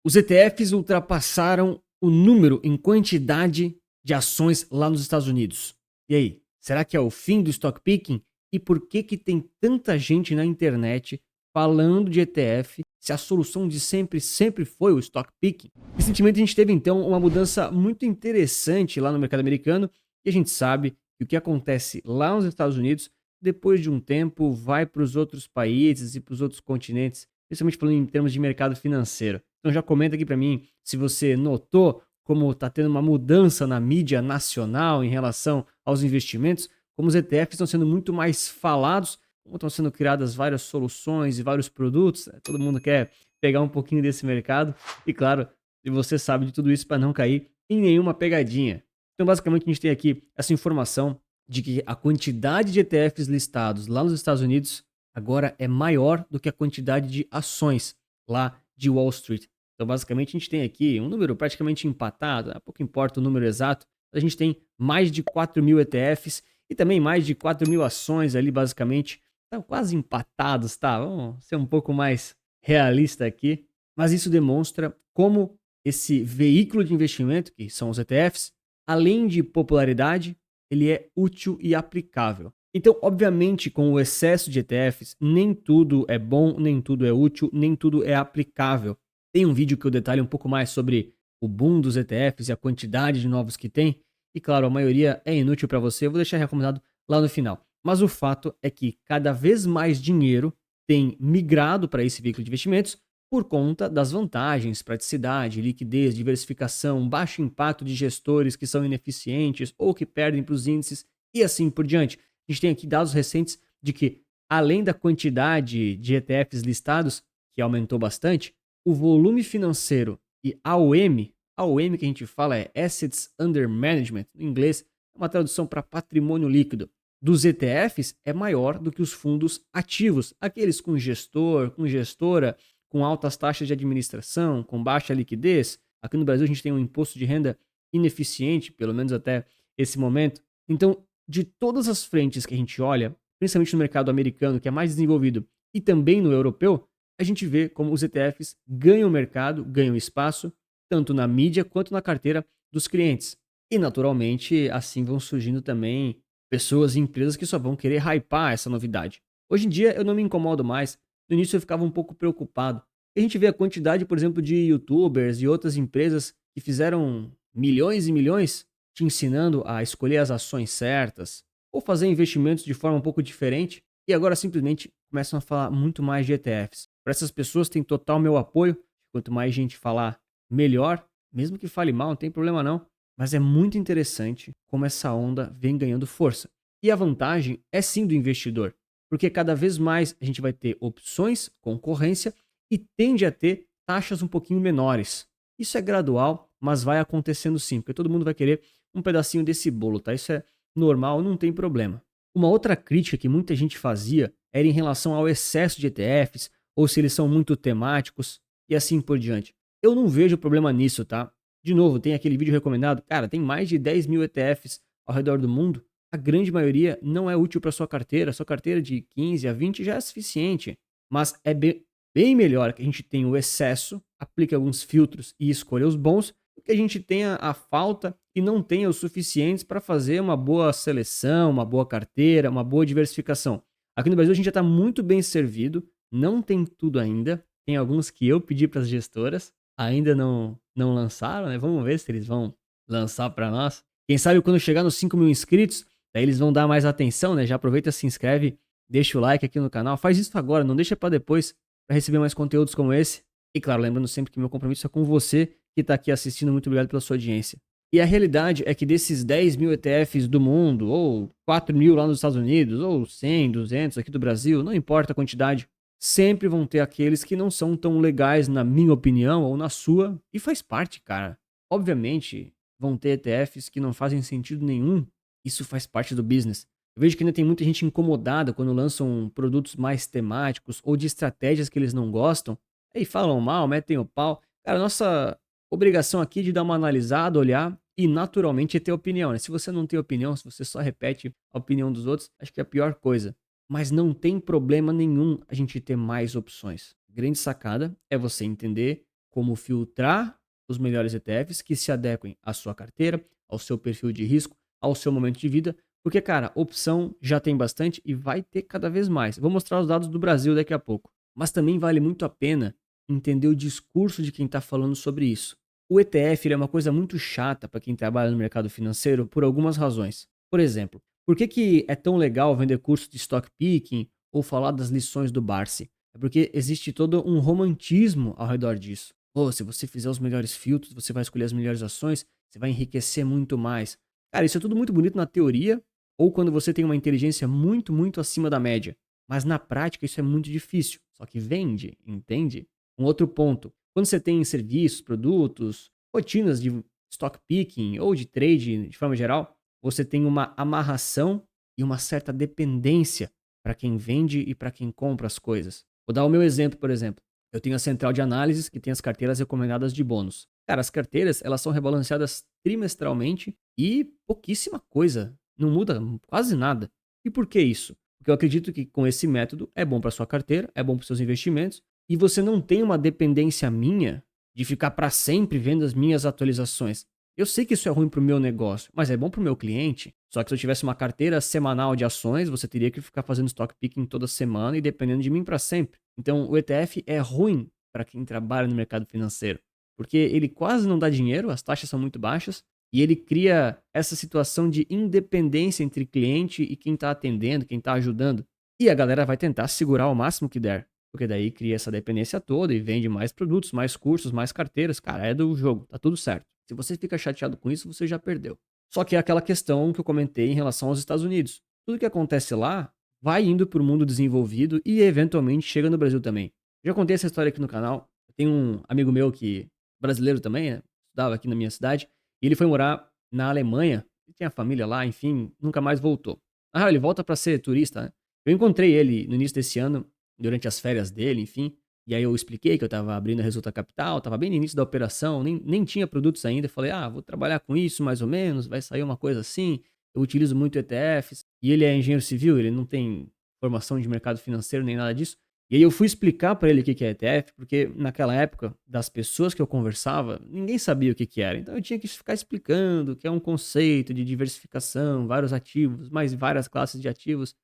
Os ETFs ultrapassaram o número em quantidade de ações lá nos Estados Unidos. E aí, será que é o fim do stock picking? E por que que tem tanta gente na internet falando de ETF se a solução de sempre foi o stock picking? Recentemente a gente teve então uma mudança muito interessante lá no mercado americano e a gente sabe que o que acontece lá nos Estados Unidos, depois de um tempo, vai para os outros países e para os outros continentes, principalmente falando em termos de mercado financeiro. Então já comenta aqui para mim se você notou como está tendo uma mudança na mídia nacional em relação aos investimentos, como os ETFs estão sendo muito mais falados, como estão sendo criadas várias soluções e vários produtos, né? Todo mundo quer pegar um pouquinho desse mercado e claro, e você sabe de tudo isso para não cair em nenhuma pegadinha. Então basicamente a gente tem aqui essa informação de que a quantidade de ETFs listados lá nos Estados Unidos agora é maior do que a quantidade de ações lá de Wall Street. Então, basicamente, a gente tem aqui um número praticamente empatado, né? Pouco importa o número exato, a gente tem mais de 4.000 ETFs e também mais de 4.000 ações ali, basicamente, estão quase empatados, tá? Vamos ser um pouco mais realista aqui, mas isso demonstra como esse veículo de investimento, que são os ETFs, além de popularidade, ele é útil e aplicável. Então, obviamente, com o excesso de ETFs, nem tudo é bom, nem tudo é útil, nem tudo é aplicável. Tem um vídeo que eu detalho um pouco mais sobre o boom dos ETFs e a quantidade de novos que tem. E claro, a maioria é inútil para você, eu vou deixar recomendado lá no final. Mas o fato é que cada vez mais dinheiro tem migrado para esse veículo de investimentos por conta das vantagens, praticidade, liquidez, diversificação, baixo impacto de gestores que são ineficientes ou que perdem para os índices e assim por diante. A gente tem aqui dados recentes de que, além da quantidade de ETFs listados, que aumentou bastante, o volume financeiro e AUM que a gente fala é Assets Under Management, em inglês, é uma tradução para patrimônio líquido, dos ETFs é maior do que os fundos ativos, aqueles com gestor, com gestora, com altas taxas de administração, com baixa liquidez. Aqui no Brasil a gente tem um imposto de renda ineficiente, pelo menos até esse momento. Então, de todas as frentes que a gente olha, principalmente no mercado americano, que é mais desenvolvido, e também no europeu, a gente vê como os ETFs ganham mercado, ganham espaço, tanto na mídia quanto na carteira dos clientes. E, naturalmente, assim vão surgindo também pessoas e empresas que só vão querer hypar essa novidade. Hoje em dia eu não me incomodo mais, no início eu ficava um pouco preocupado. A gente vê a quantidade, por exemplo, de youtubers e outras empresas que fizeram milhões e milhões te ensinando a escolher as ações certas ou fazer investimentos de forma um pouco diferente e agora simplesmente começam a falar muito mais de ETFs. Para essas pessoas tem total meu apoio. Quanto mais gente falar, melhor. Mesmo que fale mal, não tem problema não. Mas é muito interessante como essa onda vem ganhando força. E a vantagem é sim do investidor, porque cada vez mais a gente vai ter opções, concorrência e tende a ter taxas um pouquinho menores. Isso é gradual, mas vai acontecendo sim, porque todo mundo vai querer um pedacinho desse bolo, tá? Isso é normal, não tem problema. Uma outra crítica que muita gente fazia era em relação ao excesso de ETFs, ou se eles são muito temáticos e assim por diante. Eu não vejo problema nisso, tá? De novo, tem aquele vídeo recomendado. Cara, tem mais de 10.000 ETFs ao redor do mundo. A grande maioria não é útil para sua carteira. Sua carteira de 15 a 20 já é suficiente. Mas é bem melhor que a gente tenha o excesso, aplique alguns filtros e escolha os bons, do que a gente tenha a falta e não tenha os suficientes para fazer uma boa seleção, uma boa carteira, uma boa diversificação. Aqui no Brasil a gente já está muito bem servido, não tem tudo ainda. Tem alguns que eu pedi para as gestoras, ainda não lançaram, né? Vamos ver se eles vão lançar para nós. Quem sabe quando chegar nos 5.000 inscritos, daí eles vão dar mais atenção, né? Já aproveita, se inscreve, deixa o like aqui no canal. Faz isso agora, não deixa para depois, para receber mais conteúdos como esse. E claro, lembrando sempre que meu compromisso é com você que está aqui assistindo. Muito obrigado pela sua audiência. E a realidade é que desses 10.000 ETFs do mundo, ou 4.000 lá nos Estados Unidos, ou 100, 200 aqui do Brasil, não importa a quantidade, sempre vão ter aqueles que não são tão legais, na minha opinião, ou na sua, e faz parte, cara. Obviamente, vão ter ETFs que não fazem sentido nenhum, isso faz parte do business. Eu vejo que ainda tem muita gente incomodada quando lançam produtos mais temáticos ou de estratégias que eles não gostam, aí falam mal, metem o pau. Cara, nossa obrigação aqui é de dar uma analisada, olhar e naturalmente ter opinião, né? Se você não tem opinião, se você só repete a opinião dos outros, acho que é a pior coisa. Mas não tem problema nenhum a gente ter mais opções. Grande sacada é você entender como filtrar os melhores ETFs que se adequem à sua carteira, ao seu perfil de risco, ao seu momento de vida, porque, cara, opção já tem bastante e vai ter cada vez mais. Vou mostrar os dados do Brasil daqui a pouco. Mas também vale muito a pena entender o discurso de quem está falando sobre isso. O ETF ele é uma coisa muito chata para quem trabalha no mercado financeiro por algumas razões. Por exemplo, por que é tão legal vender curso de stock picking ou falar das lições do Barsi? É porque existe todo um romantismo ao redor disso. Pô, se você fizer os melhores filtros, você vai escolher as melhores ações, você vai enriquecer muito mais. Cara, isso é tudo muito bonito na teoria, ou quando você tem uma inteligência muito, muito acima da média. Mas na prática isso é muito difícil. Só que vende, entende? Um outro ponto. Quando você tem serviços, produtos, rotinas de stock picking ou de trade de forma geral, você tem uma amarração e uma certa dependência para quem vende e para quem compra as coisas. Vou dar o meu exemplo, por exemplo. Eu tenho a central de análises que tem as carteiras recomendadas de bônus. Cara, as carteiras, elas são rebalanceadas trimestralmente e pouquíssima coisa. Não muda quase nada. E por que isso? Porque eu acredito que com esse método é bom para sua carteira, é bom para seus investimentos e você não tem uma dependência minha de ficar para sempre vendo as minhas atualizações. Eu sei que isso é ruim para o meu negócio, mas é bom para o meu cliente. Só que se eu tivesse uma carteira semanal de ações, você teria que ficar fazendo stock picking toda semana e dependendo de mim para sempre. Então, o ETF é ruim para quem trabalha no mercado financeiro, porque ele quase não dá dinheiro, as taxas são muito baixas, e ele cria essa situação de independência entre cliente e quem está atendendo, quem está ajudando. E a galera vai tentar segurar o máximo que der, porque daí cria essa dependência toda e vende mais produtos, mais cursos, mais carteiras. Cara, é do jogo, tá tudo certo. Se você fica chateado com isso, você já perdeu. Só que é aquela questão que eu comentei em relação aos Estados Unidos. Tudo que acontece lá vai indo para o mundo desenvolvido e eventualmente chega no Brasil também. Já contei essa história aqui no canal. Tem um amigo meu que brasileiro também, né? Estudava aqui na minha cidade, e ele foi morar na Alemanha. Ele tinha família lá, enfim, nunca mais voltou. Ah, ele volta para ser turista, né? Eu encontrei ele no início desse ano, durante as férias dele, enfim. E aí eu expliquei que eu estava abrindo a Resulta Capital, estava bem no início da operação, nem tinha produtos ainda. Eu falei, vou trabalhar com isso mais ou menos, vai sair uma coisa assim. Eu utilizo muito ETFs. E ele é engenheiro civil, ele não tem formação de mercado financeiro nem nada disso. E aí eu fui explicar para ele o que é ETF, porque naquela época, das pessoas que eu conversava, ninguém sabia o que era. Então eu tinha que ficar explicando que é um conceito de diversificação, vários ativos, mais várias classes de ativos,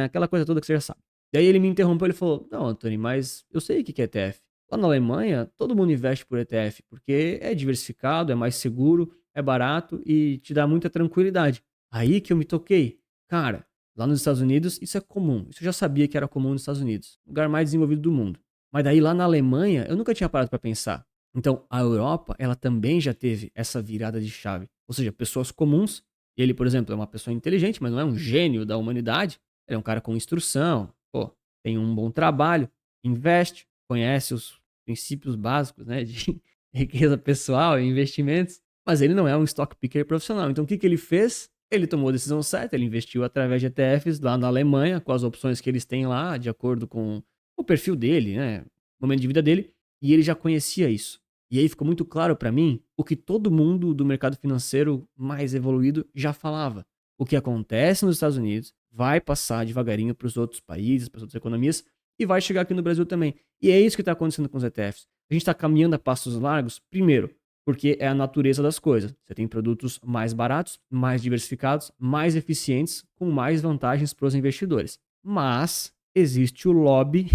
aquela coisa toda que você já sabe. Daí ele me interrompeu, ele falou, não, Antônio, mas eu sei o que é ETF. Lá na Alemanha, todo mundo investe por ETF, porque é diversificado, é mais seguro, é barato e te dá muita tranquilidade. Aí que eu me toquei. Cara, lá nos Estados Unidos, isso é comum. Isso eu já sabia que era comum nos Estados Unidos. Lugar mais desenvolvido do mundo. Mas daí lá na Alemanha, eu nunca tinha parado para pensar. Então, a Europa, ela também já teve essa virada de chave. Ou seja, pessoas comuns. Ele, por exemplo, é uma pessoa inteligente, mas não é um gênio da humanidade. Ele é um cara com instrução. Pô, tem um bom trabalho, investe, conhece os princípios básicos, né, de riqueza pessoal e investimentos. Mas ele não é um stock picker profissional. Então, o que ele fez? Ele tomou a decisão certa, ele investiu através de ETFs lá na Alemanha, com as opções que eles têm lá, de acordo com o perfil dele, né? O momento de vida dele, e ele já conhecia isso. E aí ficou muito claro para mim o que todo mundo do mercado financeiro mais evoluído já falava. O que acontece nos Estados Unidos vai passar devagarinho para os outros países, para as outras economias, e vai chegar aqui no Brasil também. E é isso que está acontecendo com os ETFs. A gente está caminhando a passos largos, primeiro, porque é a natureza das coisas. Você tem produtos mais baratos, mais diversificados, mais eficientes, com mais vantagens para os investidores. Mas existe o lobby,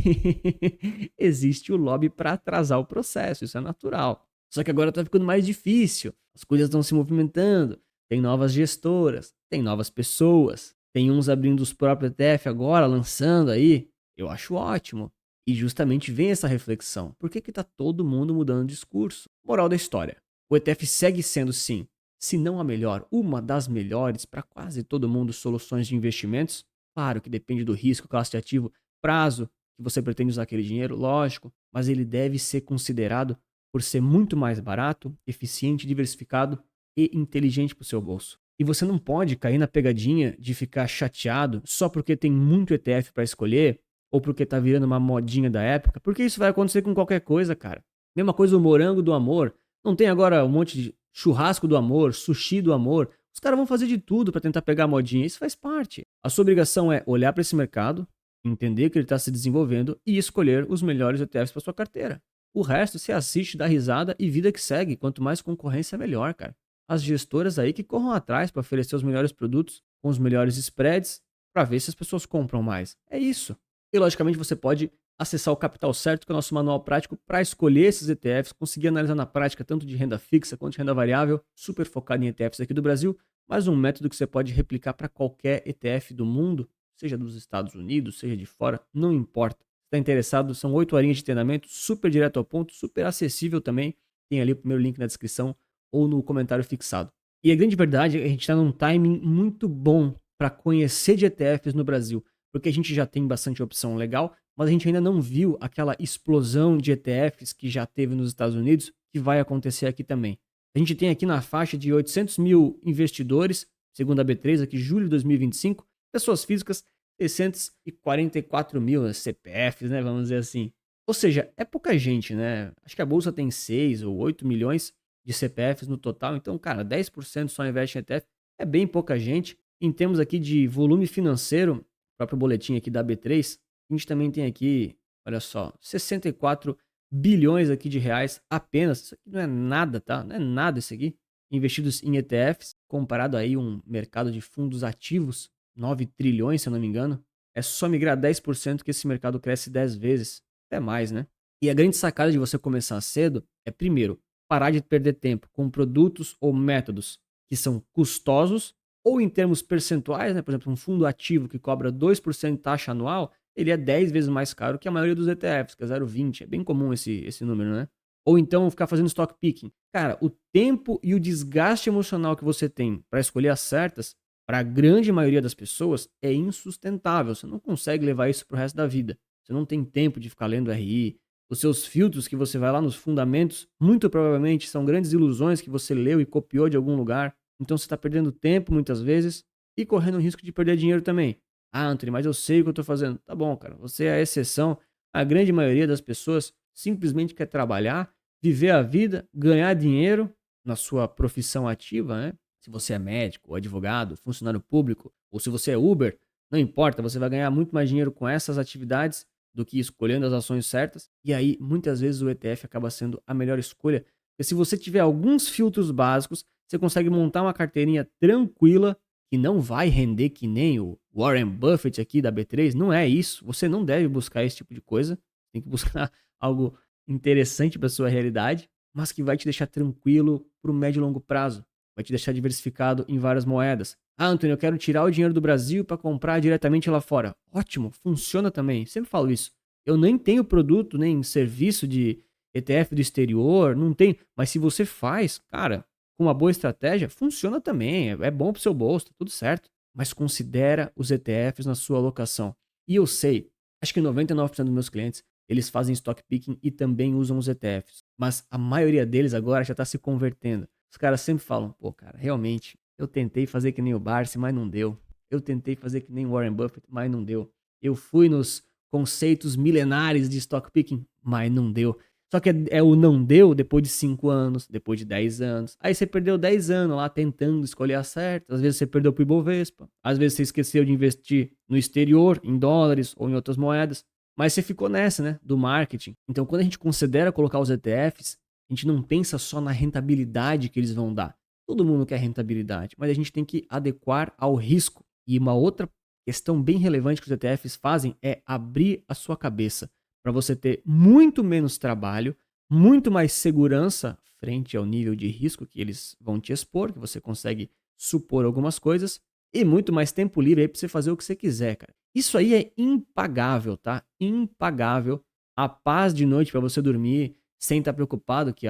existe o lobby para atrasar o processo, isso é natural. Só que agora está ficando mais difícil, as coisas estão se movimentando, tem novas gestoras, tem novas pessoas, tem uns abrindo os próprios ETF agora, lançando aí. Eu acho ótimo. E justamente vem essa reflexão. Por que está todo mundo mudando de discurso? Moral da história. O ETF segue sendo, sim, se não a melhor, uma das melhores para quase todo mundo soluções de investimentos. Claro que depende do risco, classe de ativo, prazo que você pretende usar aquele dinheiro, lógico, mas ele deve ser considerado por ser muito mais barato, eficiente, diversificado e inteligente para o seu bolso. E você não pode cair na pegadinha de ficar chateado só porque tem muito ETF para escolher ou porque tá virando uma modinha da época, porque isso vai acontecer com qualquer coisa, cara. Mesma coisa o morango do amor. Não tem agora um monte de churrasco do amor, sushi do amor. Os caras vão fazer de tudo para tentar pegar a modinha. Isso faz parte. A sua obrigação é olhar para esse mercado, entender que ele está se desenvolvendo e escolher os melhores ETFs para sua carteira. O resto você assiste, dá risada e vida que segue. Quanto mais concorrência, melhor, cara. As gestoras aí que corram atrás para oferecer os melhores produtos com os melhores spreads para ver se as pessoas compram mais. É isso. E logicamente você pode acessar o Capital Certo, que é o nosso manual prático para escolher esses ETFs, conseguir analisar na prática tanto de renda fixa quanto de renda variável, super focado em ETFs aqui do Brasil, mas um método que você pode replicar para qualquer ETF do mundo, seja dos Estados Unidos, seja de fora, não importa. Se está interessado, são 8 horinhas de treinamento, super direto ao ponto, super acessível também. Tem ali o primeiro link na descrição ou no comentário fixado. E a grande verdade é que a gente está num timing muito bom para conhecer de ETFs no Brasil, porque a gente já tem bastante opção legal, mas a gente ainda não viu aquela explosão de ETFs que já teve nos Estados Unidos, que vai acontecer aqui também. A gente tem aqui na faixa de 800 mil investidores, segundo a B3, aqui julho de 2025, pessoas físicas, 644 mil CPFs, né, vamos dizer assim. Ou seja, é pouca gente, né? Acho que a bolsa tem 6 ou 8 milhões de CPFs no total, então, cara, 10% só investe em ETF, é bem pouca gente. Em termos aqui de volume financeiro, o próprio boletim aqui da B3, a gente também tem aqui, olha só, 64 bilhões aqui de reais apenas. Isso aqui não é nada, tá? Não é nada isso aqui. Investidos em ETFs, comparado aí um mercado de fundos ativos, 9 trilhões, se eu não me engano. É só migrar 10% que esse mercado cresce 10 vezes, até mais, né? E a grande sacada de você começar cedo é, primeiro, parar de perder tempo com produtos ou métodos que são custosos ou em termos percentuais, né? Por exemplo, um fundo ativo que cobra 2% de taxa anual, ele é 10 vezes mais caro que a maioria dos ETFs, que é 0,20. É bem comum esse número, né? Ou então ficar fazendo stock picking. Cara, o tempo e o desgaste emocional que você tem para escolher as certas, para a grande maioria das pessoas, é insustentável. Você não consegue levar isso para o resto da vida. Você não tem tempo de ficar lendo RI. Os seus filtros que você vai lá nos fundamentos, muito provavelmente são grandes ilusões que você leu e copiou de algum lugar. Então você está perdendo tempo muitas vezes e correndo o risco de perder dinheiro também. Ah, Anthony, mas eu sei o que eu estou fazendo. Tá bom, cara, você é a exceção. A grande maioria das pessoas simplesmente quer trabalhar, viver a vida, ganhar dinheiro na sua profissão ativa, né? Se você é médico, advogado, funcionário público, ou se você é Uber, não importa, você vai ganhar muito mais dinheiro com essas atividades do que escolhendo as ações certas. E aí, muitas vezes, o ETF acaba sendo a melhor escolha. Porque se você tiver alguns filtros básicos, você consegue montar uma carteirinha tranquila que não vai render que nem o Warren Buffett aqui da B3. Não é isso. Você não deve buscar esse tipo de coisa. Tem que buscar algo interessante para sua realidade, mas que vai te deixar tranquilo para o médio e longo prazo. Vai te deixar diversificado em várias moedas. Ah, Antônio, eu quero tirar o dinheiro do Brasil para comprar diretamente lá fora. Ótimo, funciona também. Sempre falo isso. Eu nem tenho produto, nem serviço de ETF do exterior, não tem. Mas se você faz, cara, com uma boa estratégia, funciona também. É bom para o seu bolso, tá tudo certo. Mas considera os ETFs na sua alocação. E eu sei, acho que 99% dos meus clientes, eles fazem stock picking e também usam os ETFs. Mas a maioria deles agora já está se convertendo. Os caras sempre falam, pô, cara, realmente, eu tentei fazer que nem o Barsi, mas não deu. Eu tentei fazer que nem o Warren Buffett, mas não deu. Eu fui nos conceitos milenares de stock picking, mas não deu. Só que é o não deu depois de 5 anos, depois de 10 anos. Aí você perdeu 10 anos lá tentando escolher a certa. Às vezes você perdeu pro Ibovespa. Às vezes você esqueceu de investir no exterior, em dólares ou em outras moedas. Mas você ficou nessa, né? Do marketing. Então, quando a gente considera colocar os ETFs, a gente não pensa só na rentabilidade que eles vão dar. Todo mundo quer rentabilidade, mas a gente tem que adequar ao risco. E uma outra questão bem relevante que os ETFs fazem é abrir a sua cabeça para você ter muito menos trabalho, muito mais segurança frente ao nível de risco que eles vão te expor, que você consegue supor algumas coisas, e muito mais tempo livre aí para você fazer o que você quiser, cara. Isso aí é impagável, tá? Impagável. A paz de noite para você dormir sem estar preocupado que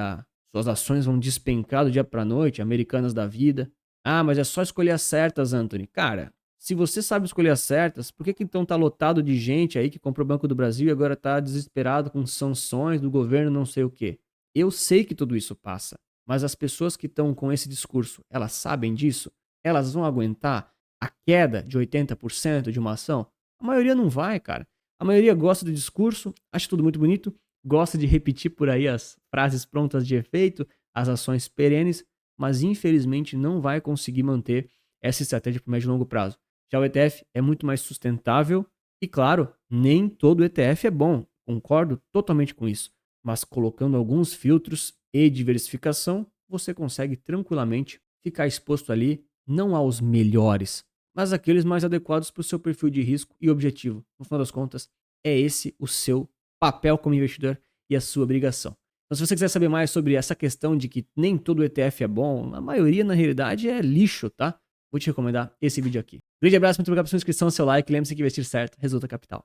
suas ações vão despencar do dia para noite, americanas da vida. Ah, mas é só escolher as certas, Anthony. Cara, se você sabe escolher as certas, por que então tá lotado de gente aí que comprou o Banco do Brasil e agora tá desesperado com sanções do governo não sei o quê? Eu sei que tudo isso passa, mas as pessoas que estão com esse discurso, elas sabem disso? Elas vão aguentar a queda de 80% de uma ação? A maioria não vai, cara. A maioria gosta do discurso, acha tudo muito bonito, gosta de repetir por aí as frases prontas de efeito, as ações perenes, mas infelizmente não vai conseguir manter essa estratégia para o médio e longo prazo. Já o ETF é muito mais sustentável e, claro, nem todo ETF é bom. Concordo totalmente com isso. mas colocando alguns filtros e diversificação, você consegue tranquilamente ficar exposto ali não aos melhores, mas aqueles mais adequados para o seu perfil de risco e objetivo. No final das contas, é esse o seu papel como investidor e a sua obrigação. Então, se você quiser saber mais sobre essa questão de que nem todo ETF é bom, a maioria na realidade é lixo, tá? Vou te recomendar esse vídeo aqui. Grande abraço, muito obrigado pela sua inscrição, seu like. Lembre-se que investir certo resulta capital.